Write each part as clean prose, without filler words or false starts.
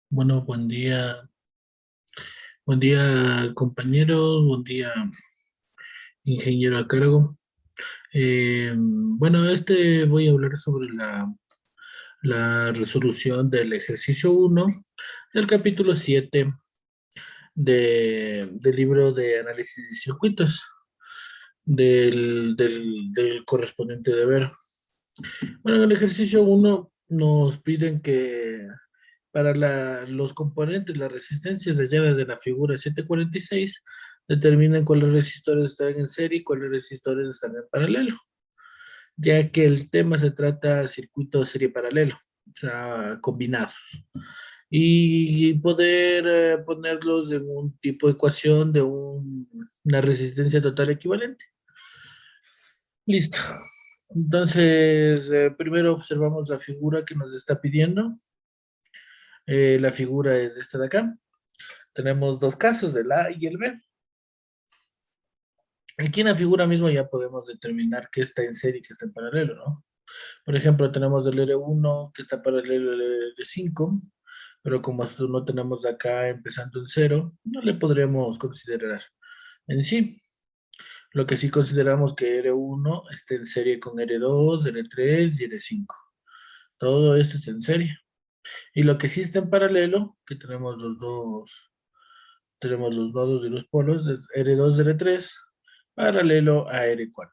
Bueno, buen día compañeros, buen día ingeniero a cargo. Voy a hablar sobre la resolución del ejercicio uno del capítulo 7 del libro de análisis de circuitos del correspondiente deber. Bueno, en el ejercicio uno nos piden que para los componentes, las resistencias halladas de la figura 746, determinen cuáles resistores están en serie y cuáles resistores están en paralelo, ya que el tema se trata de circuitos serie paralelo, o sea, combinados. Y poder ponerlos en un tipo de ecuación de una resistencia total equivalente. Listo. Entonces, primero observamos la figura que nos está pidiendo. La figura es esta de acá. Tenemos dos casos, el A y el B. Aquí en la figura mismo ya podemos determinar qué está en serie y qué está en paralelo, ¿no? Por ejemplo, tenemos el R1 que está paralelo al R5, pero como esto no tenemos acá empezando en cero, no le podremos considerar en sí. Lo que sí consideramos que R1 está en serie con R2, R3 y R5. Todo esto está en serie. Y lo que sí está en paralelo, que tenemos los nodos y los polos, es R2, R3, paralelo a R4.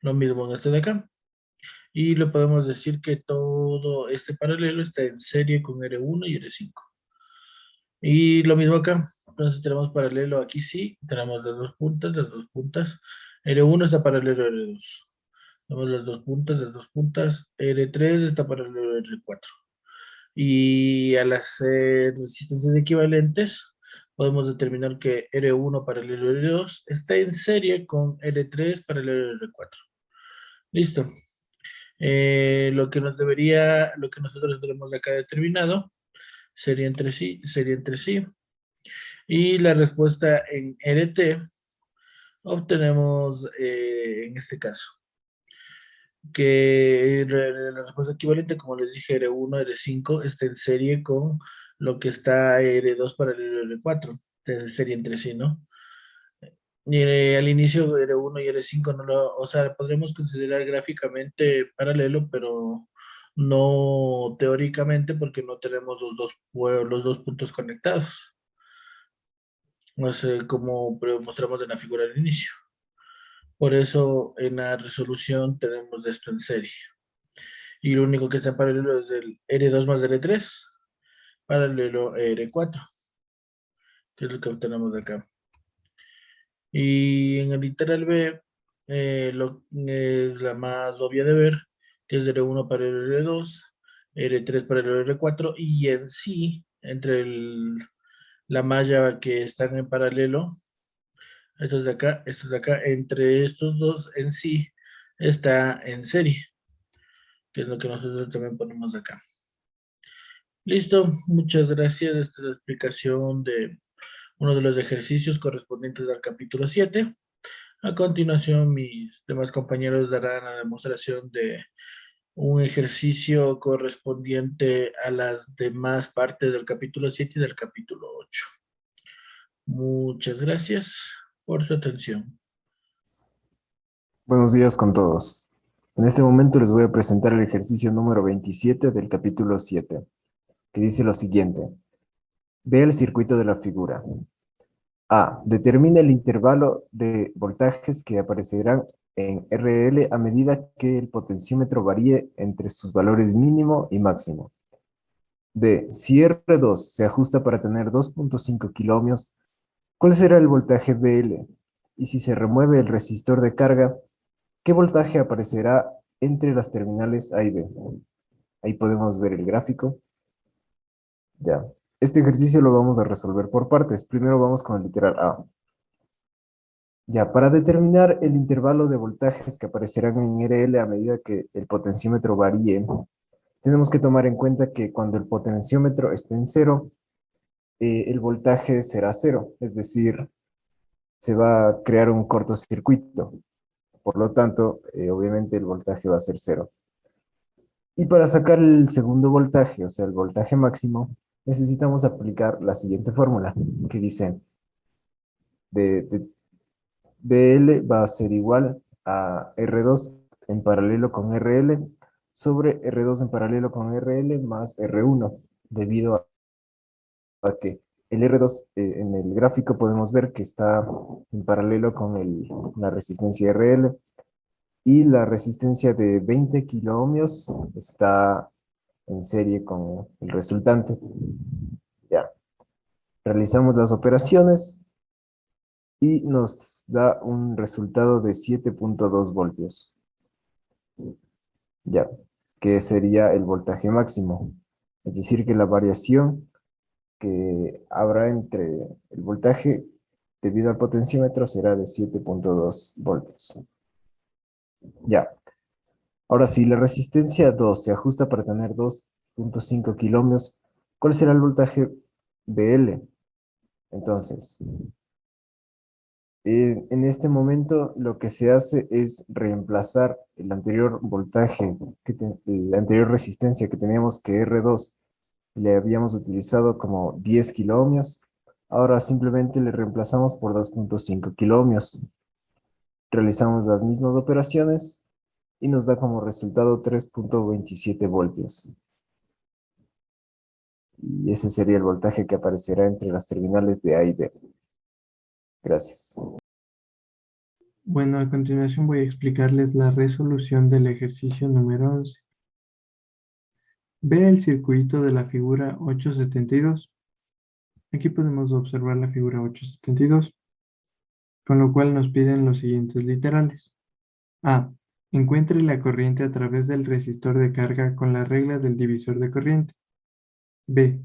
Lo mismo en este de acá. Y le podemos decir que todo este paralelo está en serie con R1 y R5. Y lo mismo acá. Entonces tenemos paralelo aquí sí, tenemos las dos puntas. R1 está paralelo a R2. Tenemos las dos puntas. R3 está paralelo a R4. Y al hacer resistencias equivalentes, podemos determinar que R1 paralelo a R2 está en serie con R3 paralelo a R4. Listo. Lo que nosotros tenemos acá determinado sería entre sí. Y la respuesta en RT obtenemos en este caso que la respuesta equivalente, como les dije, R1, R5 está en serie con lo que está R2 paralelo a R4, de serie entre sí, ¿no? Y al inicio R1 y R5 no lo, o sea, podríamos considerar gráficamente paralelo, pero no teóricamente porque no tenemos los dos puntos conectados. No sé cómo mostramos en la figura al inicio. Por eso en la resolución tenemos esto en serie. Y lo único que está en paralelo es el R2 más R3, paralelo a R4, que es lo que obtenemos de acá. Y en el literal B, es la más obvia de ver, que es R1 paralelo a R2, R3 paralelo a R4, y en sí, la malla que están en paralelo, estos de acá, entre estos dos en sí, está en serie, que es lo que nosotros también ponemos acá. Listo, muchas gracias. Esta es la explicación de uno de los ejercicios correspondientes al capítulo 7. A continuación, mis demás compañeros darán la demostración de un ejercicio correspondiente a las demás partes del capítulo 7 y del capítulo 8. Muchas gracias por su atención. Buenos días con todos. En este momento les voy a presentar el ejercicio número 27 del capítulo 7, que dice lo siguiente. Ve el circuito de la figura. A. Determina el intervalo de voltajes que aparecerán en RL a medida que el potenciómetro varíe entre sus valores mínimo y máximo. B. Si R2 se ajusta para tener 2.5 kiloohmios, ¿cuál será el voltaje BL? Y si se remueve el resistor de carga, ¿qué voltaje aparecerá entre las terminales A y B? Ahí podemos ver el gráfico. Ya. Este ejercicio lo vamos a resolver por partes. Primero vamos con el literal A. Ya, para determinar el intervalo de voltajes que aparecerán en RL a medida que el potenciómetro varíe, tenemos que tomar en cuenta que cuando el potenciómetro esté en cero, el voltaje será cero, es decir, se va a crear un cortocircuito. Por lo tanto, obviamente el voltaje va a ser cero. Y para sacar el segundo voltaje, o sea, el voltaje máximo, necesitamos aplicar la siguiente fórmula que dice de BL va a ser igual a R2 en paralelo con RL sobre R2 en paralelo con RL más R1, debido a que el R2 en el gráfico podemos ver que está en paralelo con la resistencia RL y la resistencia de 20 kiloohmios está en serie con el resultante. Ya, realizamos las operaciones y nos da un resultado de 7.2 voltios. Ya, que sería el voltaje máximo. Es decir, que la variación que habrá entre el voltaje debido al potenciómetro será de 7.2 voltios. Ya, ahora si la resistencia 2 se ajusta para tener 2.5 kiloohmios, ¿cuál será el voltaje BL? Entonces, en este momento lo que se hace es reemplazar el anterior voltaje, la anterior resistencia que teníamos que R2 le habíamos utilizado como 10 kiloohmios. Ahora simplemente le reemplazamos por 2.5 kiloohmios. Realizamos las mismas operaciones y nos da como resultado 3.27 voltios. Y ese sería el voltaje que aparecerá entre las terminales de A y B. Gracias. Bueno, a continuación voy a explicarles la resolución del ejercicio número 11. Ve el circuito de la figura 872. Aquí podemos observar la figura 872, con lo cual nos piden los siguientes literales. A. Encuentre la corriente a través del resistor de carga con la regla del divisor de corriente. B.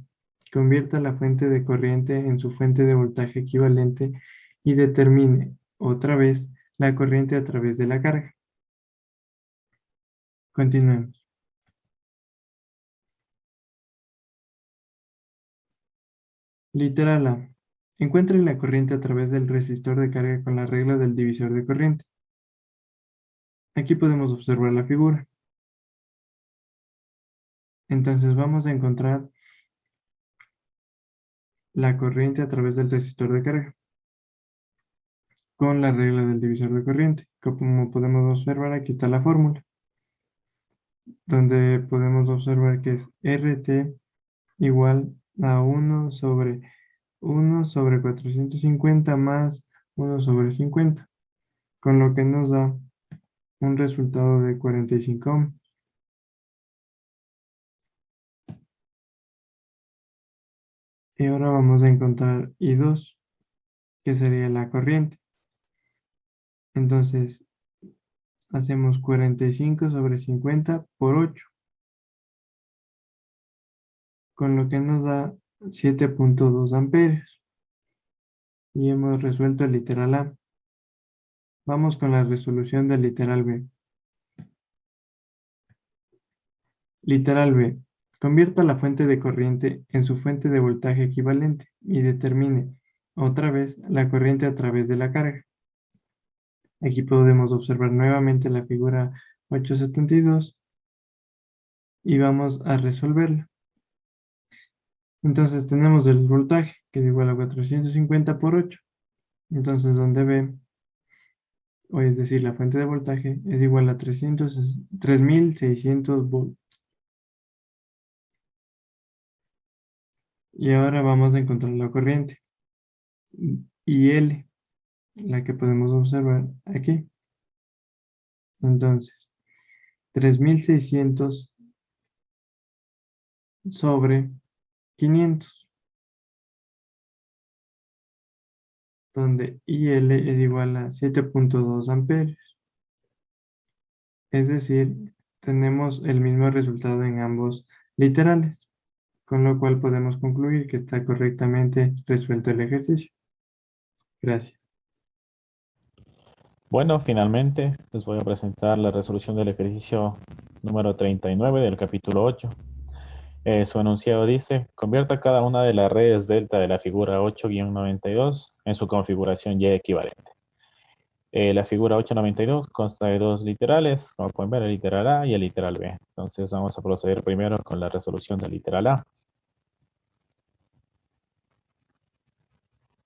Convierta la fuente de corriente en su fuente de voltaje equivalente y determine, otra vez, la corriente a través de la carga. Continuemos. Literal A. Encuentre la corriente a través del resistor de carga con la regla del divisor de corriente. Aquí podemos observar la figura. Entonces vamos a encontrar la corriente a través del resistor de carga con la regla del divisor de corriente. Como podemos observar, aquí está la fórmula, donde podemos observar que es RT igual a 1 sobre 450 más 1/50, con lo que nos da un resultado de 45 ohms. Y ahora vamos a encontrar I2, que sería la corriente. Entonces, hacemos 45 sobre 50 por 8, con lo que nos da 7.2 amperios. Y hemos resuelto el literal A. Vamos con la resolución del literal B. Literal B. Convierta la fuente de corriente en su fuente de voltaje equivalente y determine, otra vez, la corriente a través de la carga. Aquí podemos observar nuevamente la figura 872 y vamos a resolverla. Entonces tenemos el voltaje, que es igual a 450 por 8. Entonces donde B, o es decir, la fuente de voltaje, es igual a 3600 volts. Y ahora vamos a encontrar la corriente, IL, la que podemos observar aquí. Entonces, 3600 sobre 500, donde IL es igual a 7.2 amperios. Es decir, tenemos el mismo resultado en ambos literales, con lo cual podemos concluir que está correctamente resuelto el ejercicio. Gracias. Bueno, finalmente les voy a presentar la resolución del ejercicio número 39 del capítulo 8. Su enunciado dice: convierta cada una de las redes delta de la figura 8-92 en su configuración Y equivalente. La figura 892 consta de dos literales, como pueden ver, el literal A y el literal B. Entonces vamos a proceder primero con la resolución del literal A.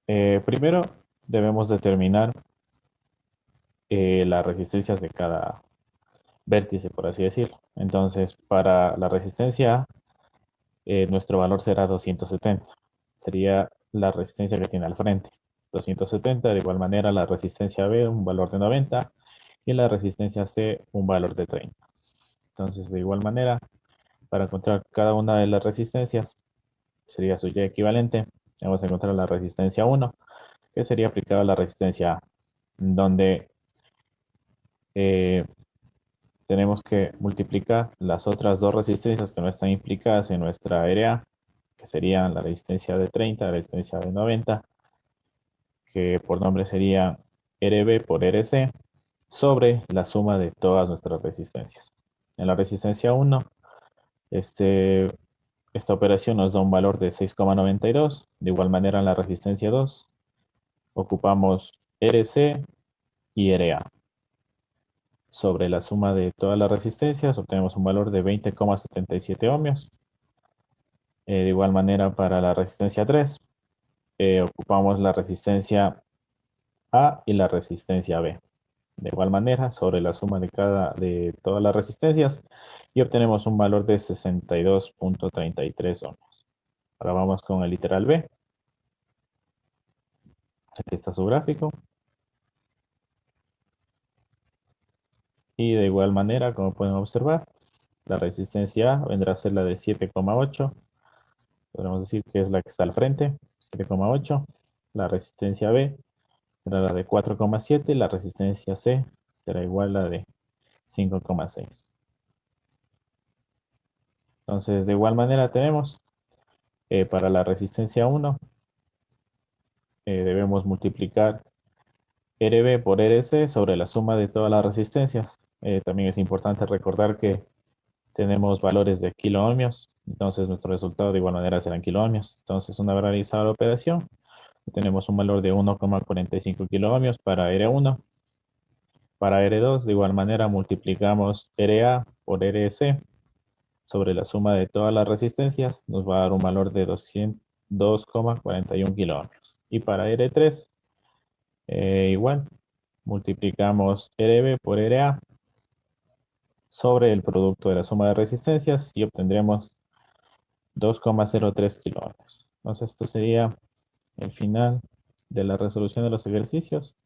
Primero debemos determinar las resistencias de cada vértice, por así decirlo. Entonces, para la resistencia A, nuestro valor será 270. Sería la resistencia que tiene al frente. 270, de igual manera la resistencia B, un valor de 90, y la resistencia C, un valor de 30. Entonces, de igual manera, para encontrar cada una de las resistencias, sería su Y equivalente. Vamos a encontrar la resistencia 1, que sería aplicada a la resistencia A, donde tenemos que multiplicar las otras dos resistencias que no están implicadas en nuestra área, que serían la resistencia de 30, la resistencia de 90, que por nombre sería RB por RC, sobre la suma de todas nuestras resistencias. En la resistencia 1, esta operación nos da un valor de 6,92. De igual manera en la resistencia 2, ocupamos RC y RA. Sobre la suma de todas las resistencias obtenemos un valor de 20,77 ohmios. De igual manera para la resistencia 3, ocupamos la resistencia A y la resistencia B. De igual manera, sobre la suma de todas las resistencias, y obtenemos un valor de 62,33 ohmios. Ahora vamos con el literal B. Aquí está su gráfico. Y de igual manera, como pueden observar, la resistencia A vendrá a ser la de 7,8. Podemos decir que es la que está al frente, 7,8. La resistencia B será la de 4,7. La resistencia C será igual a la de 5,6. Entonces, de igual manera tenemos para la resistencia 1, debemos multiplicar RB por RC sobre la suma de todas las resistencias. También es importante recordar que tenemos valores de kiloohmios, entonces nuestro resultado de igual manera será en kiloohmios. Entonces, una vez realizada la operación, tenemos un valor de 1,45 kiloohmios para R1. Para R2, de igual manera, multiplicamos RA por RC sobre la suma de todas las resistencias, nos va a dar un valor de 2,41 kiloohmios. Y para R3, igual, multiplicamos RB por RA sobre el producto de la suma de resistencias y obtendremos 2,03 kiloohmios. Entonces, esto sería el final de la resolución de los ejercicios.